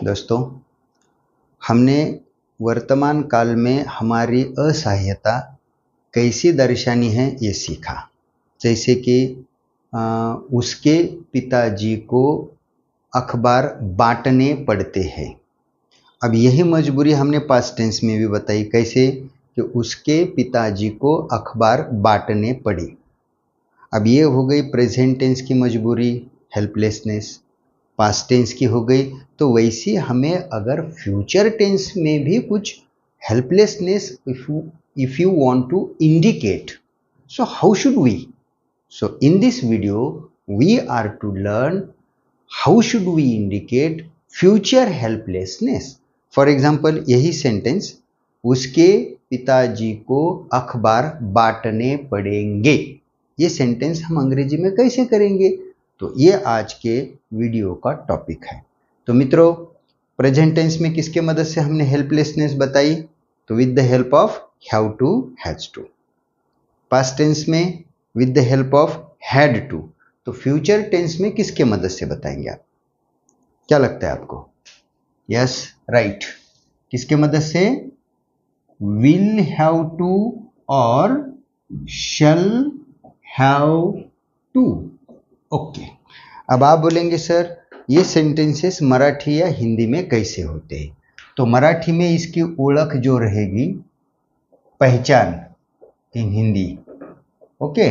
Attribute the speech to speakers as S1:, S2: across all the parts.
S1: दोस्तों, हमने वर्तमान काल में हमारी असहायता कैसी दर्शानी है ये सीखा। जैसे कि उसके पिताजी को अखबार बांटने पड़ते हैं। अब यही मजबूरी हमने पास्ट टेंस में भी बताई, कैसे कि उसके पिताजी को अखबार बांटने पड़ी। अब ये हो गई प्रेजेंट टेंस की मजबूरी, हेल्पलेसनेस। पास्ट टेंस की हो गई। तो वैसे हमें अगर फ्यूचर टेंस में भी कुछ helplessness if you want to indicate, so how should we? So in this video we are to learn how should we indicate future helplessness. For example, यही सेंटेंस, उसके पिताजी को अखबार बांटने पड़ेंगे, ये सेंटेंस हम अंग्रेजी में कैसे करेंगे? तो ये आज के वीडियो का टॉपिक है। तो मित्रों, प्रेजेंट टेंस में किसके मदद से हमने हेल्पलेसनेस बताई? तो with the help of have to, has to. Past tense में with the help of had to. तो फ्यूचर टेंस में किसके मदद से बताएंगे आप? क्या लगता है आपको? Yes, right. किसके मदद से? विल हैव टू और शैल हैव टू। ओके। अब आप बोलेंगे सर ये सेंटेंसेस मराठी या हिंदी में कैसे होते हैं? तो मराठी में इसकी ओळख जो रहेगी, पहचान इन हिंदी। ओके,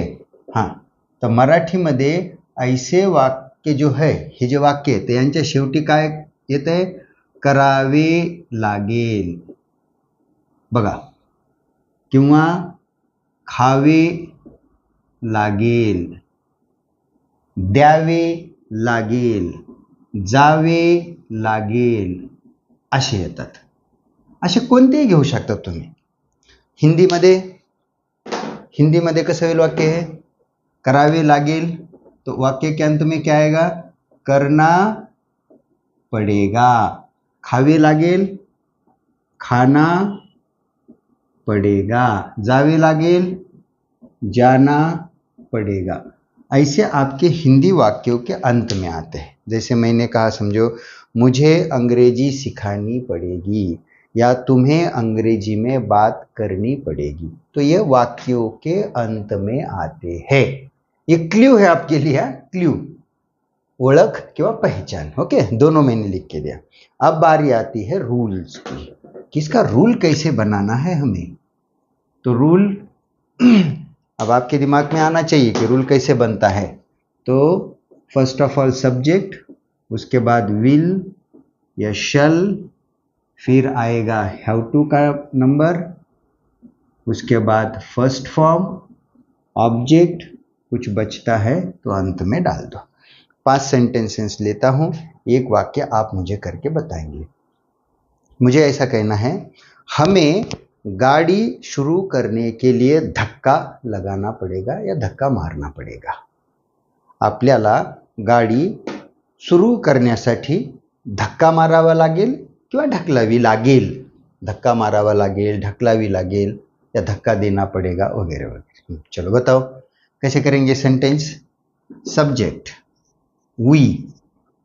S1: हाँ। तर मराठीमध्ये ऐसे वाक्य जो है, हे जे वाक्य आहे ते यांच्या शेवटी काय येत आहे? करावे लागेल, बघा, किंवा खावे लागेल, द्यावे लागेल, जावे लागेल, असे येतात। असे कोणतेही घेऊ शकता तुम्ही। हिंदीमध्ये कसं होईल वाक्य है? करावे लागेल, तो वाक्य के अंत में क्या आएगा? करना पड़ेगा। खावे लागेल, खाना पड़ेगा। जावे लागेल, जाना पड़ेगा। ऐसे आपके हिंदी वाक्यों के अंत में आते हैं। जैसे मैंने कहा, समझो, मुझे अंग्रेजी सिखानी पड़ेगी या तुम्हें अंग्रेजी में बात करनी पड़ेगी। तो ये वाक्यों के अंत में आते हैं। ये क्ल्यू है आपके लिए, क्ल्यू, ओळख किंवा पहचान। ओके, दोनों मैंने लिख के दिया। अब बारी आती है रूल्स की, किसका रूल कैसे बनाना है हमें। तो रूल अब आपके दिमाग में आना चाहिए कि रूल कैसे बनता है। तो फर्स्ट ऑफ ऑल सब्जेक्ट, उसके बाद विल या शल, फिर आएगा हैव टू का नंबर, उसके बाद फर्स्ट फॉर्म, ऑब्जेक्ट, कुछ बचता है तो अंत में डाल दो। 5 सेंटेंसेस लेता हूं, एक वाक्य आप मुझे करके बताएंगे। मुझे ऐसा कहना है, हमें गाड़ी शुरू करने के लिए धक्का लगाना पड़ेगा या धक्का मारना पड़ेगा। आपल्याला गाडी सुरू करण्यासाठी धक्का मारावा लागेल किंवा ढकलावी लागेल। धक्का मारावा लागेल, ढकलावी लागेल या धक्का देना पड़ेगा, वगैरह वगैरह। चलो बताओ कैसे करेंगे sentence. Subject we,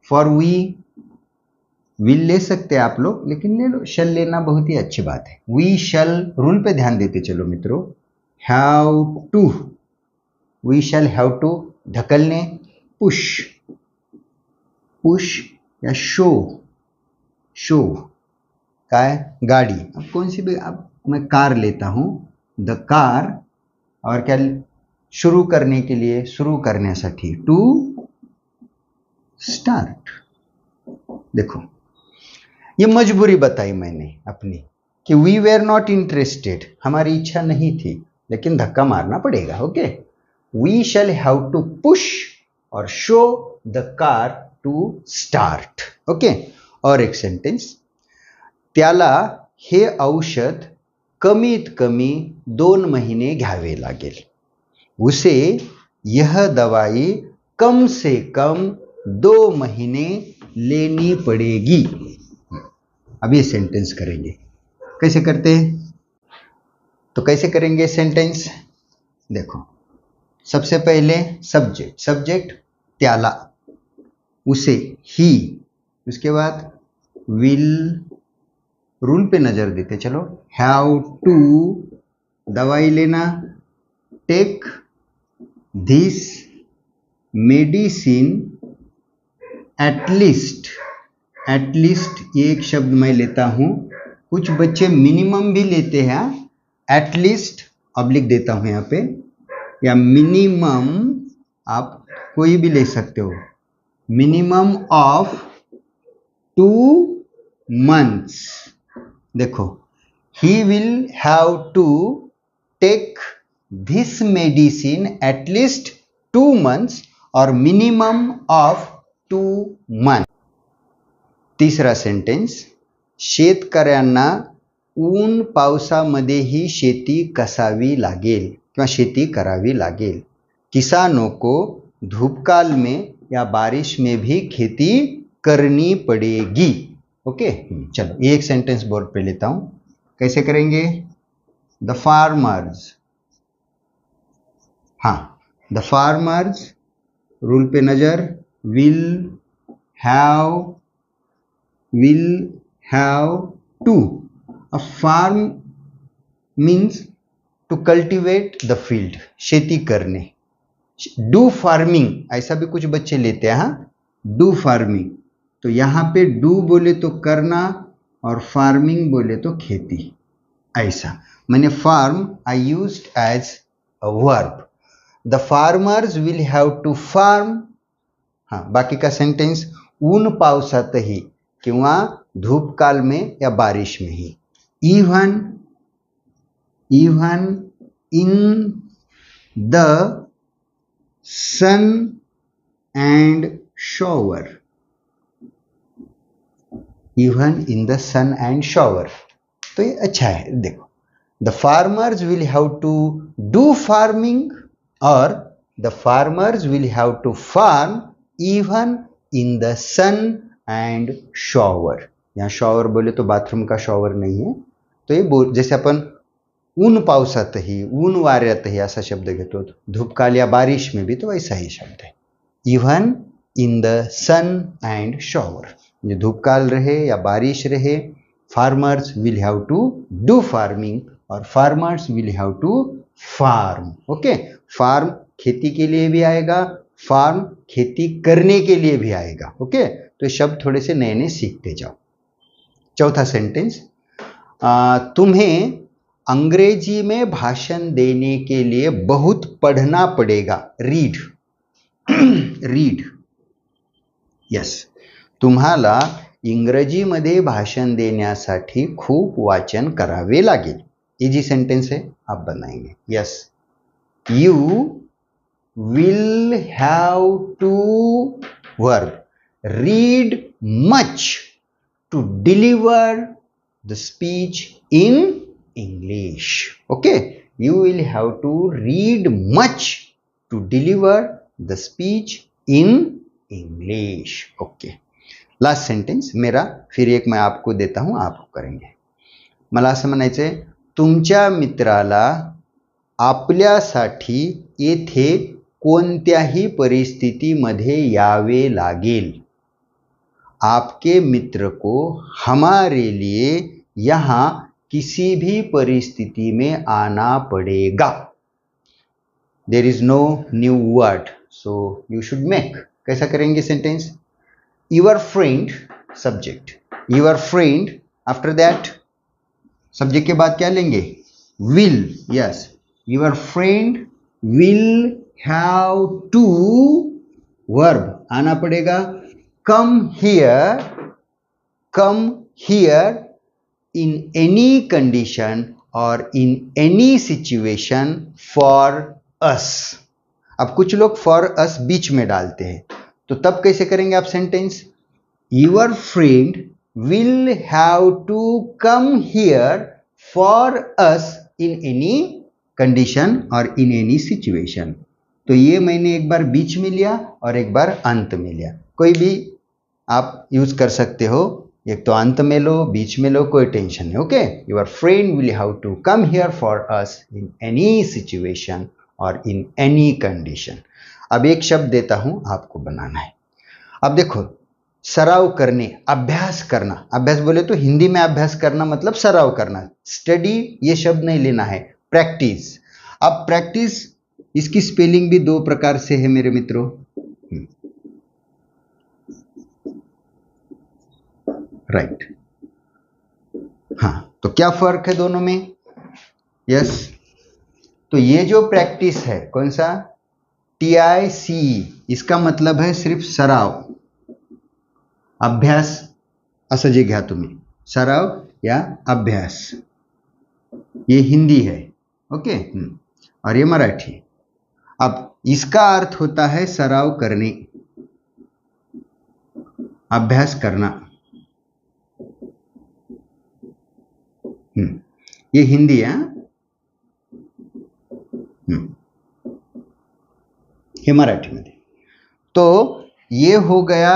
S1: for we will ले सकते हैं आप लोग, लेकिन ले लो, शल लेना बहुत ही अच्छी बात है। वी शल, रूल पे ध्यान देते चलो मित्रों। Have to, we shall have to, ढकलने, पुश, पुश या शो, शो काय? गाड़ी। अब कौन सी भी, अब मैं कार लेता हूं, द कार, और क्या शुरू करने के लिए, शुरू करण्यासाठी, टू स्टार्ट। देखो, ये मजबूरी बताई मैंने अपनी कि वी वेर नॉट इंटरेस्टेड, हमारी इच्छा नहीं थी, लेकिन धक्का मारना पड़ेगा। Okay, we shall have to push और shove the car to start. Okay, और एक सेंटेंस, त्याला हे औषध कमीत कमी 2 महीने घ्यावे लागेल। उसे यह दवाई कम से कम 2 महीने लेनी पड़ेगी। अब ये सेंटेंस करेंगे, कैसे करते हैं? तो कैसे करेंगे सेंटेंस? देखो, सबसे पहले सब्जेक्ट, सब्जेक्ट त्याला, उसे, ही, उसके बाद विल, रूल पे नजर देते चलो, हैव टू दवाई लेना, take this medicine at least, at least ये एक शब्द मैं लेता हूं, कुछ बच्चे मिनिमम भी लेते हैं, एटलीस्ट अब लिख देता हूं यहाँ पे, या मिनिमम आप कोई भी ले सकते हो, मिनिमम ऑफ 2 months। देखो, he will have to take this medicine at least 2 months और मिनिमम ऑफ 2 months। तीसरा सेंटेन्स, शेतकऱ्यांना ऊन पावसामध्येही शेती कसावी लागेल किंवा शेती करावी लागेल, किसानों को धूपकाल में या बारिश में भी खेती करनी पड़ेगी। ओके, चलो ये एक सेंटेंस बोर्ड पे लेता हूं, कैसे करेंगे, द फार्मर्स, हाँ द फार्मर्स, रूल पे नजर, will have to, a farm means to cultivate the field, खेती करने, डू फार्मिंग ऐसा भी कुछ बच्चे लेते हैं, हाँ डू फार्मिंग, तो यहां पे डू बोले तो करना और फार्मिंग बोले तो खेती, ऐसा मैंने farm I used as a verb, the farmers will have to farm, हाँ बाकी का सेंटेन्स, ऊन पावसातही किंवा धूपकाल में या बारिश में ही, even in the sun and shower, even in the sun and shower, तो ये अच्छा है। देखो, the farmers will have to do farming और the farmers will have to farm even in the sun and shower, यहाँ shower बोले तो bathroom का शॉवर नहीं है, तो ये जैसे अपन ऊन पावसातही, ऊन वाऱ्यातही असा शब्द घेतो, धूपकाल या बारिश में भी तो वैसा ही शब्द है, even in the sun and shower, म्हणजे धूपकाल रहे या बारिश रहे, farmers will have to do farming और farmers will have to farm. Okay, farm खेती के लिए भी आएगा, फार्म खेती करने के लिए भी आएगा। ओके, तो शब्द थोड़े से नए नए सीखते जाओ। चौथा सेंटेंस, तुम्हें अंग्रेजी में भाषण देने के लिए बहुत पढ़ना पड़ेगा, रीड रीड, यस, तुम्हाला इंग्रजीमध्ये भाषण देण्यासाठी खूप वाचन करावे लागेल, इजी सेंटेंस है, आप बनाएंगे, yes, you will have to verb read much to deliver the speech in English. Okay, you will have to read much to deliver the speech in English. Okay, last sentence मेरा, फिर एक मैं आपको देता हूं, आप करेंगे। मला असं म्हणायचंय, तुमच्या मित्राला आपल्यासाठी येथे कोणत्याही परिस्थितीमध्ये यावे लागेल, आपके मित्र को हमारे लिए यहाँ किसी भी परिस्थिति में आना पड़ेगा, there is no new word, so you should make, कैसा करेंगे sentence, your friend, subject, your friend, after that subject के बाद क्या लेंगे, will, yes, your friend will have to verb आना पड़ेगा, come here in any condition or in any situation for us। अब कुछ लोग for us बीच में डालते हैं, तो तब कैसे करेंगे आप sentence, your friend will have to come here for us in any condition or in any situation। तो ये मैंने एक बार बीच में लिया और एक बार अंत में लिया, कोई भी आप यूज कर सकते हो, एक तो अंत में लो, बीच में लो, कोई टेंशन नहीं। Okay, your friend will have to come here for us in any situation और इन एनी कंडीशन। अब एक शब्द देता हूं, आपको बनाना है। अब देखो, सराव करने, अभ्यास करना। अभ्यास बोले तो हिंदी में अभ्यास करना मतलब सराव करना। स्टडी ये शब्द नहीं लेना है, प्रैक्टिस। अब प्रैक्टिस, इसकी स्पेलिंग भी दो प्रकार से है मेरे मित्रों। राइट, हाँ, तो क्या फर्क है दोनों में? यस, तो ये जो प्रैक्टिस है कौन सा, TIC, इसका मतलब है सिर्फ सराव, अभ्यास असं जे घ्या तुम्ही, सराव या अभ्यास, ये हिंदी है। ओके, और ये मराठी। अब इसका अर्थ होता है सराव करने, अभ्यास करना। ये हिंदी है, हे मराठी मध्ये। तो ये हो गया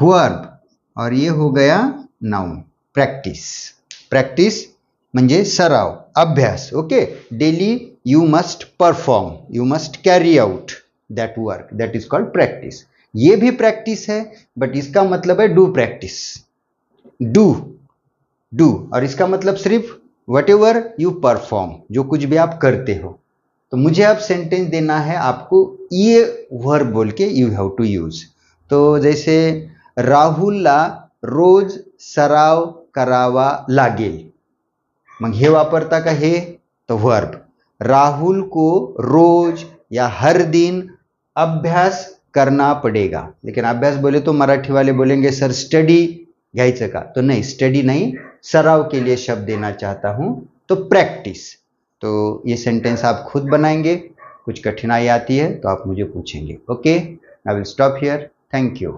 S1: वर्ब और ये हो गया नाउन, प्रैक्टिस। प्रैक्टिस म्हणजे सराव, अभ्यास। Okay, daily you must perform, you must carry out that work, that is called practice. ये भी प्रैक्टिस है, बट इसका मतलब है डू प्रैक्टिस, डू डू, और इसका मतलब सिर्फ वट एवर यू परफॉर्म, जो कुछ भी आप करते हो। तो मुझे अब सेंटेंस देना है आपको, ये वर्ब बोल के यू हैव टू यूज। तो जैसे राहुलला रोज सराव करावा लागेल, मग हे वापरता का हे, तो वर्ब। राहुल को रोज या हर दिन अभ्यास करना पड़ेगा। लेकिन अभ्यास बोले तो मराठी वाले बोलेंगे सर स्टडी घ्यायचं का, तो नहीं, स्टडी नहीं, सराव के लिए शब्द देना चाहता हूं, तो प्रैक्टिस। तो ये सेंटेंस आप खुद बनाएंगे, कुछ कठिनाई आती है तो आप मुझे पूछेंगे। Okay, I will stop here, thank you.